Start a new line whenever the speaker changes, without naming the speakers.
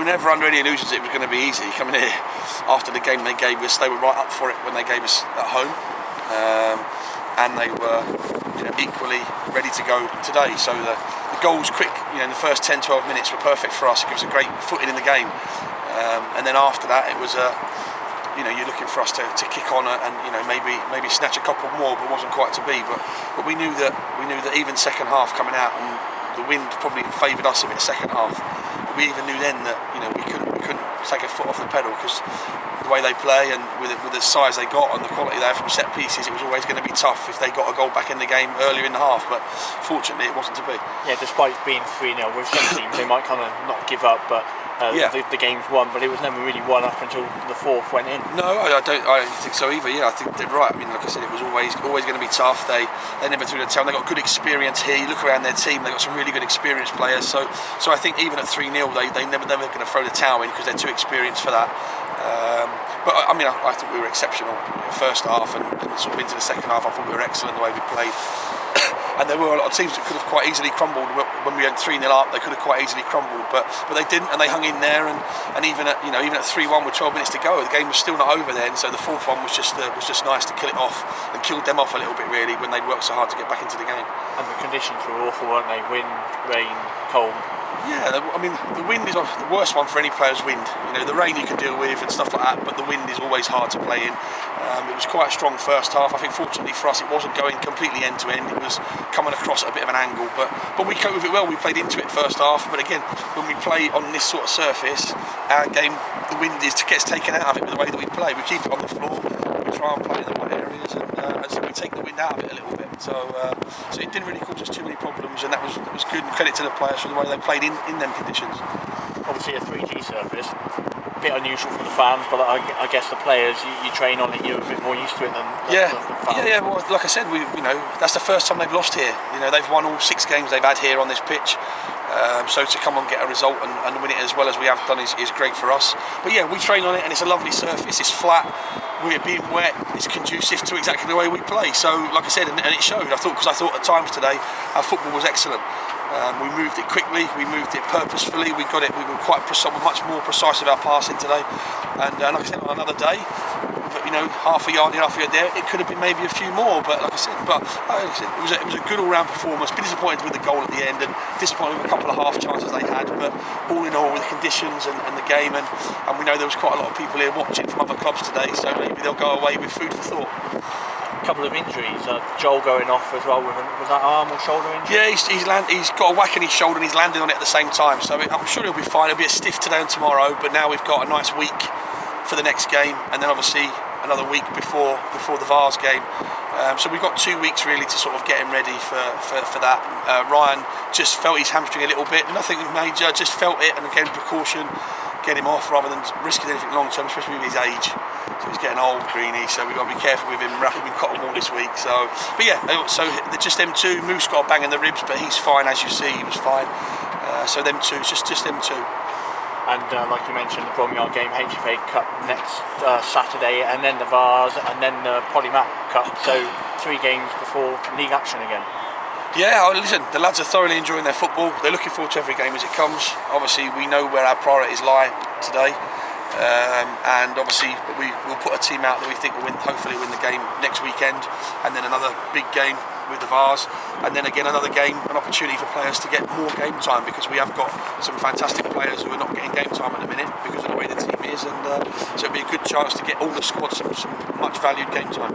were never under any illusions it was going to be easy. Coming here after the game they gave us, they were right up for it when they gave us at home, and they were equally ready to go today. So the goals quick, in the first 10-12 minutes were perfect for us. It gives us a great footing in the game, and then after that it was you're looking for us to kick on and maybe snatch a couple more, but wasn't quite to be. But we knew that even second half coming out, and the wind probably favoured us a bit second half. But we even knew then that we couldn't take a foot off the pedal, because the way they play and with the size they got and the quality they have from set pieces, it was always going to be tough if they got a goal back in the game earlier in the half. But fortunately, it wasn't to be.
Yeah, despite being 3-0, with some teams they might kind of not give up, but. The game's won, but it was never really won up until the fourth went in.
No, I don't think so either. Yeah, I think they're right. I mean, like I said, it was always going to be tough. They never threw the towel. They got good experience here. You look around their team; they got some really good experienced players. So I think even at 3-0, they never going to throw the towel in, because they're too experienced for that. But I mean, I think we were exceptional first half, and sort of into the second half. I thought we were excellent the way we played. And there were a lot of teams that could have quite easily crumbled when we went 3-0 up. They could have quite easily crumbled, but they didn't, and they hung in there. And even at 3-1 with 12 minutes to go, the game was still not over then. So the fourth one was just nice to kill it off, and killed them off a little bit really when they'd worked so hard to get back into the game.
And the conditions were awful, weren't they? Wind, rain, cold.
Yeah, I mean, the wind is the worst one for any player's wind. The rain you can deal with and stuff like that, but the wind is always hard to play in. It was quite a strong first half. I think fortunately for us, it wasn't going completely end to end. It was coming across at a bit of an angle, but we coped with it well. We played into it first half, but again, when we play on this sort of surface, our game, the wind gets taken out of it with the way that we play. We keep it on the floor, we try and play in the right areas, and so we take the wind out of it a little bit. So it didn't really cause us too many problems, and that was good. And credit to the players for the way they played in them conditions.
Obviously a 3G surface, a bit unusual for the fans, but I guess the players, you train on it, you're a bit more used to it than the fans.
Yeah. Well, like I said, that's the first time they've lost here. They've won all 6 games they've had here on this pitch. So to come and get a result and win it as well as we have done is great for us. But yeah, we train on it, and it's a lovely surface. It's flat. We're being wet. It's conducive to exactly the way we play. So, like I said, and it showed. I thought at times today our football was excellent. We moved it quickly. We moved it purposefully. We got it. We were quite much more precise with our passing today. And like I said, on another day, half a yard here, half a yard there, it could have been maybe a few more. But like I said, it was a good all-round performance. Bit disappointed with the goal at the end, and disappointed with a couple of half chances they had. But all in all, with the conditions and the game, and we know there was quite a lot of people here watching from other clubs today. So maybe they'll go away with food for thought.
Couple of injuries, Joel going off as well was that arm or shoulder injury?
Yeah, he's got a whack in his shoulder and he's landed on it at the same time, so I'm sure he'll be fine. It'll be a stiff today and tomorrow, but now we've got a nice week for the next game, and then obviously another week before the Vars game. So we've got 2 weeks really to sort of get him ready for that. Ryan just felt his hamstring a little bit, nothing major, just felt it, and again precaution, get him off rather than risking anything long term, especially with his age. So he's getting old, Greeny, so we've got to be careful with him. We've been cotton wool this week. But yeah, so they're just them two. Moose got a bang in the ribs, but he's fine, as you see, he was fine. So them two, just them two.
And like you mentioned, the Bromyard game, HFA Cup next Saturday, and then the Vars, and then the Polymat Cup. So 3 games before league action again.
Yeah, listen, the lads are thoroughly enjoying their football. They're looking forward to every game as it comes. Obviously, we know where our priorities lie today. And obviously we'll put a team out that we think will hopefully win the game next weekend, and then another big game with the Vars, and then again another game, an opportunity for players to get more game time, because we have got some fantastic players who are not getting game time at the minute because of the way the team is, and so it'll be a good chance to get all the squad some much valued game time.